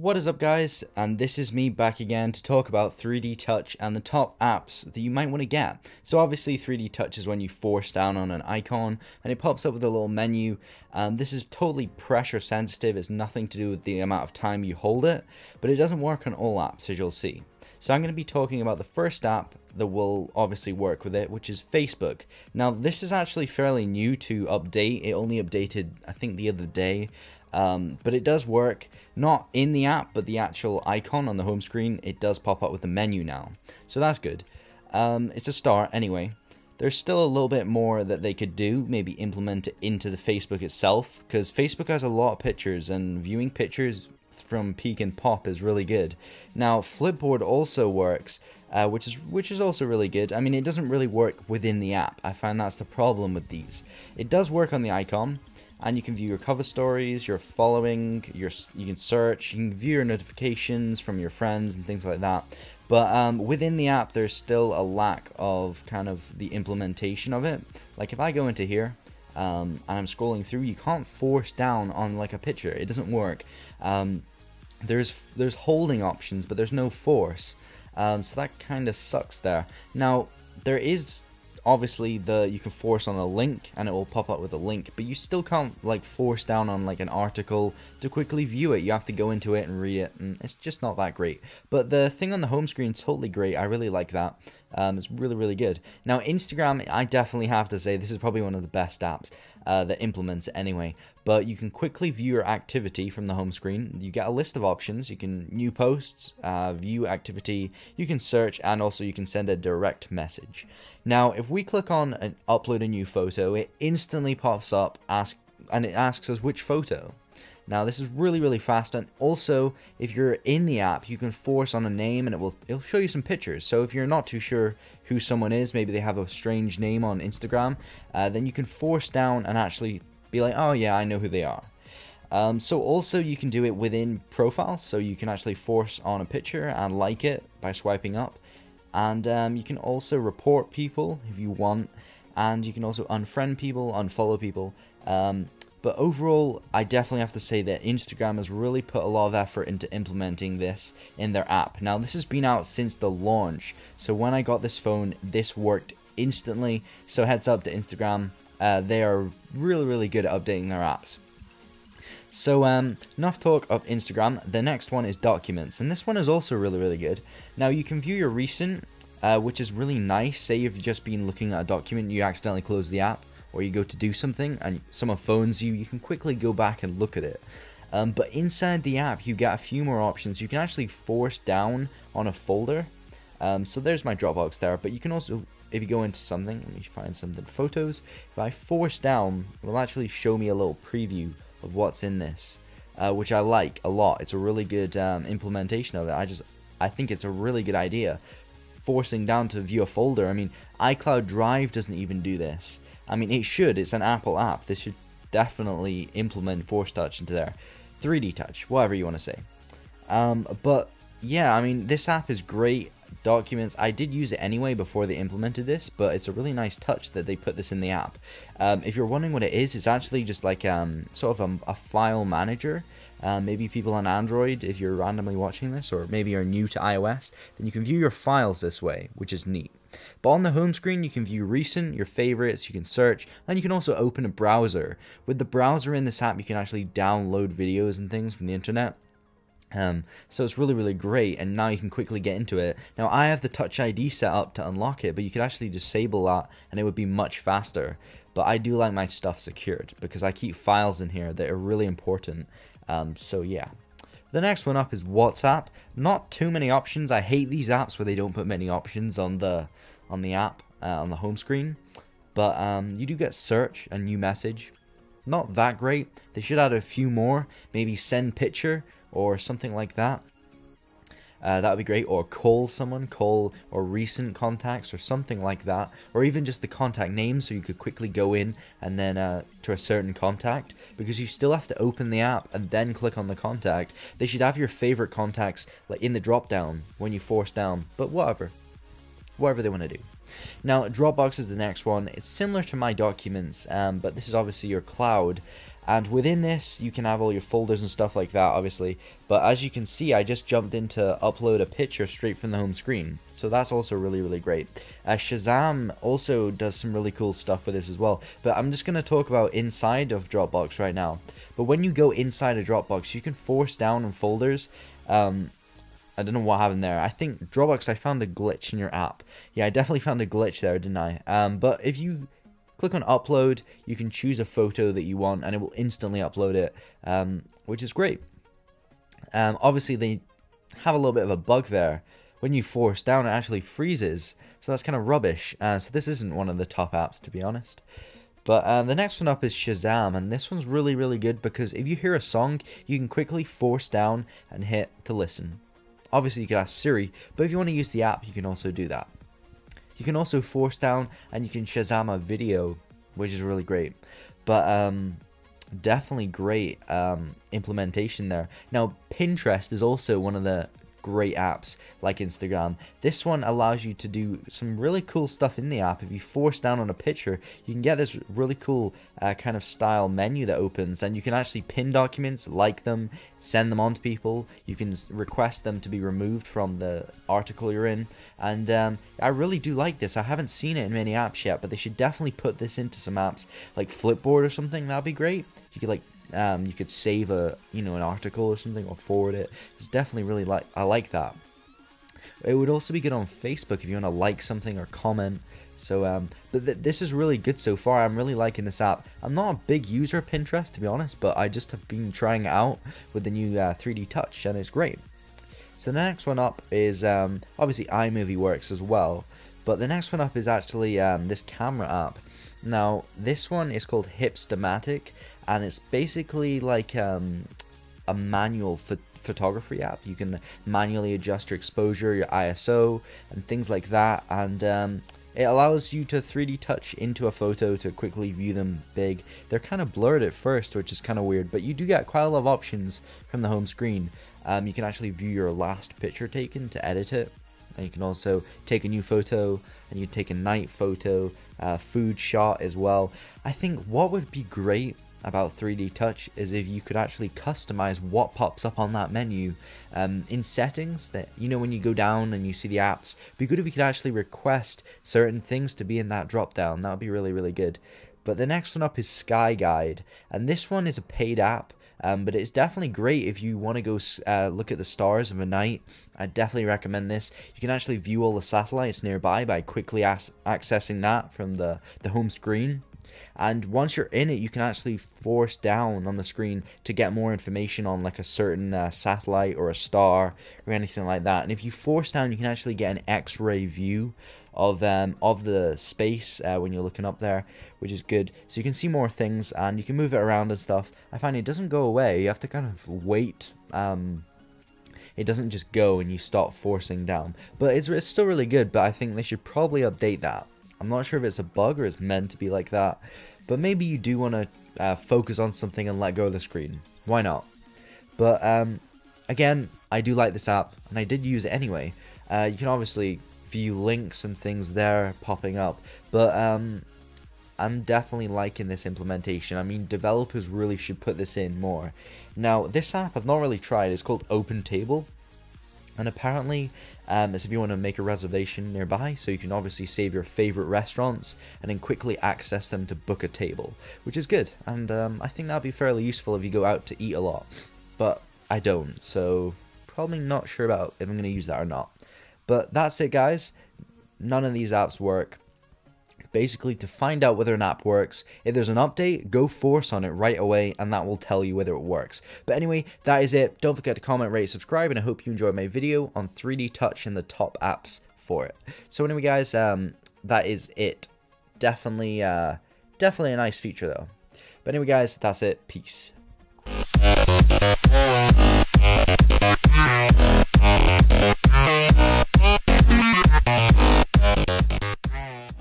What is up, guys? And this is me back again to talk about 3D Touch and the top apps that you might want to get. So obviously 3D Touch is when you force down on an icon and it pops up with a little menu. This is totally pressure sensitive. It's nothing to do with the amount of time you hold it, but it doesn't work on all apps, as you'll see. So I'm going to be talking about the first app that will obviously work with it, which is Facebook. Now this is actually fairly new to update. It only updated, I think, the other day. But it does work, not in the app, but the actual icon on the home screen. It does pop up with the menu now, so that's good. It's a start anyway. There's still a little bit more that they could do, maybe implement it into the Facebook itself, because Facebook has a lot of pictures, and viewing pictures from peek and pop is really good. Now Flipboard also works, which is also really good. I mean, it doesn't really work within the app. I find that's the problem with these. It does work on the icon, and you can view your cover stories, your following, you can search, you can view your notifications from your friends and things like that. But within the app, there's still a lack of kind of the implementation of it. Like if I go into here and I'm scrolling through, you can't force down on like a picture. It doesn't work. There's holding options, but there's no force. So that kind of sucks there. Now there is obviously you can force on a link and it will pop up with a link, but you still can't like force down on like an article to quickly view it. You have to go into it and read it, and it's just not that great. But the thing on the home screen is totally great. I really like that. It's really good. Now Instagram, I definitely have to say this is probably one of the best apps that implements it anyway. But you can quickly view your activity from the home screen. You get a list of options. You can new posts, view activity, you can search, and also you can send a direct message. Now if we click on and upload a new photo, it instantly pops up and it asks us which photo. Now this is really fast, and also if you're in the app, you can force on a name and it'll show you some pictures. So if you're not too sure who someone is, maybe they have a strange name on Instagram, then you can force down and actually be like, oh yeah, I know who they are. So also you can do it within profiles, so you can actually force on a picture and like it by swiping up, and you can also report people if you want, and you can also unfriend people, unfollow people. But overall, I definitely have to say that Instagram has really put a lot of effort into implementing this in their app. Now, this has been out since the launch, so when I got this phone, this worked instantly. So heads up to Instagram, they are really good at updating their apps. So enough talk of Instagram. The next one is Documents, and this one is also really good. Now you can view your recent, which is really nice. Say you've just been looking at a document, you accidentally close the app, or you go to do something and someone phones you, you can quickly go back and look at it. But inside the app, you get a few more options. You can actually force down on a folder. So there's my Dropbox there, but you can also, if you go into something, let me find something, photos, if I force down, it will actually show me a little preview of what's in this, which I like a lot. It's a really good implementation of it. I think it's a really good idea, forcing down to view a folder. I mean, iCloud Drive doesn't even do this. I mean, it should. It's an Apple app. This should definitely implement Force Touch into there. 3D Touch, whatever you want to say. But yeah, I mean, this app is great. Documents, I did use it anyway before they implemented this, but it's a really nice touch that they put this in the app. If you're wondering what it is, it's actually just like sort of a file manager. Maybe people on Android, if you're randomly watching this, or maybe you're new to iOS, then you can view your files this way, which is neat. But on the home screen, you can view recent, your favorites, you can search, and you can also open a browser. With the browser in this app, you can actually download videos and things from the internet. So it's really great, and now you can quickly get into it. Now I have the Touch ID set up to unlock it, but you could actually disable that and it would be much faster. But I do like my stuff secured because I keep files in here that are really important. So yeah. The next one up is WhatsApp. Not too many options. I hate these apps where they don't put many options on the app, on the home screen. But you do get search and new message. Not that great. They should add a few more. Maybe send picture or something like that. That would be great. Or call someone, or recent contacts or something like that. Or even just the contact name, so you could quickly go in and then to a certain contact, because you still have to open the app and then click on the contact. They should have your favorite contacts like in the drop down when you force down, but whatever they want to do. Now Dropbox is the next one. It's similar to my Documents, but this is obviously your cloud. And within this, you can have all your folders and stuff like that, obviously. But as you can see, I just jumped into upload a picture straight from the home screen. So that's also really, really great. Shazam also does some really cool stuff with this as well. But I'm just going to talk about inside of Dropbox right now. But when you go inside of Dropbox, you can force down on folders. I don't know what happened there. I think Dropbox, I found a glitch in your app. Yeah, I definitely found a glitch there, didn't I? But if you click on upload, you can choose a photo that you want and it will instantly upload it, which is great. Obviously they have a little bit of a bug there. When you force down, it actually freezes, so that's kind of rubbish. So this isn't one of the top apps, to be honest. But the next one up is Shazam, and this one's really, really good because if you hear a song, you can quickly force down and hit to listen. Obviously you can ask Siri, but if you want to use the app, you can also do that. You can also force down and you can Shazam a video, which is really great. But definitely great implementation there. Now, Pinterest is also one of the great apps like Instagram. This one allows you to do some really cool stuff in the app. If you force down on a picture, you can get this really cool kind of style menu that opens, and you can actually pin documents, like them, send them on to people. You can request them to be removed from the article you're in, and I really do like this. I haven't seen it in many apps yet, but they should definitely put this into some apps like Flipboard or something. That'd be great. You could you could save an article or something, or forward it. It's definitely I like that. It would also be good on Facebook if you want to like something or comment. So, but this is really good so far. I'm really liking this app. I'm not a big user of Pinterest, to be honest, but I just have been trying it out with the new 3D Touch, and it's great. So the next one up is obviously iMovie works as well, but the next one up is actually this camera app. Now, this one is called Hipstamatic, and it's basically like a manual photography app. You can manually adjust your exposure, your ISO, and things like that, and it allows you to 3D touch into a photo to quickly view them big. They're kind of blurred at first, which is kind of weird, but you do get quite a lot of options from the home screen. You can actually view your last picture taken to edit it, and you can also take a new photo, and you take a night photo, food shot as well. I think what would be great about 3D Touch is if you could actually customize what pops up on that menu in settings. That, when you go down and you see the apps, it'd be good if you could actually request certain things to be in that drop down. That would be really, really good. But the next one up is Sky Guide, and this one is a paid app, but it's definitely great if you want to go look at the stars of a night. I definitely recommend this. You can actually view all the satellites nearby by quickly accessing that from the home screen. And once you're in it, you can actually force down on the screen to get more information on like a certain satellite or a star or anything like that. And if you force down, you can actually get an X-ray view of the space when you're looking up there, which is good. So you can see more things and you can move it around and stuff. I find it doesn't go away. You have to kind of wait. It doesn't just go and you stop forcing down. But it's still really good, but I think they should probably update that. I'm not sure if it's a bug or it's meant to be like that, but maybe you do want to focus on something and let go of the screen. Why not? But again, I do like this app, and I did use it anyway. You can obviously view links and things there popping up, but I'm definitely liking this implementation. I mean, developers really should put this in more. Now, this app I've not really tried. It's called OpenTable. And apparently, it's if you want to make a reservation nearby, so you can obviously save your favorite restaurants and then quickly access them to book a table, which is good. And I think that'd be fairly useful if you go out to eat a lot. But I don't, so probably not sure about if I'm going to use that or not. But that's it, guys. None of these apps work. Basically, to find out whether an app works, if there's an update, go force on it right away, and that will tell you whether it works. But anyway, that is it. Don't forget to comment, rate, subscribe, and I hope you enjoyed my video on 3D Touch and the top apps for it. So anyway, guys, that is it. Definitely a nice feature, though. But anyway, guys, that's it. Peace.